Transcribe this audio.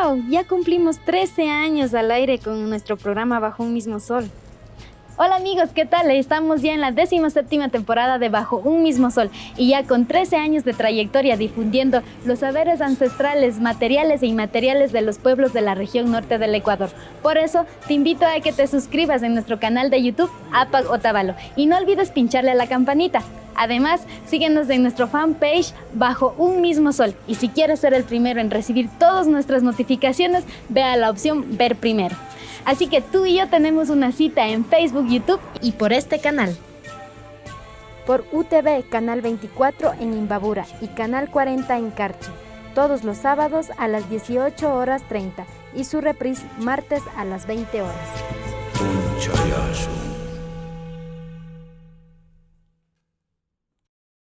¡Wow! Ya cumplimos 13 años al aire con nuestro programa Bajo un mismo sol. Hola amigos, ¿qué tal? Estamos ya en la 17ª temporada de Bajo un mismo sol y ya con 13 años de trayectoria difundiendo los saberes ancestrales, materiales e inmateriales de los pueblos de la región norte del Ecuador. Por eso, te invito a que te suscribas en nuestro canal de YouTube, APAC Otavalo, y no olvides pincharle a la campanita. Además, síguenos en nuestro fanpage Bajo un mismo sol y si quieres ser el primero en recibir todas nuestras notificaciones, ve a la opción Ver primero. Así que tú y yo tenemos una cita en Facebook, YouTube y por este canal. Por UTV, Canal 24 en Imbabura y Canal 40 en Carchi, todos los sábados a las 18:30 y su reprise martes a las 20 horas.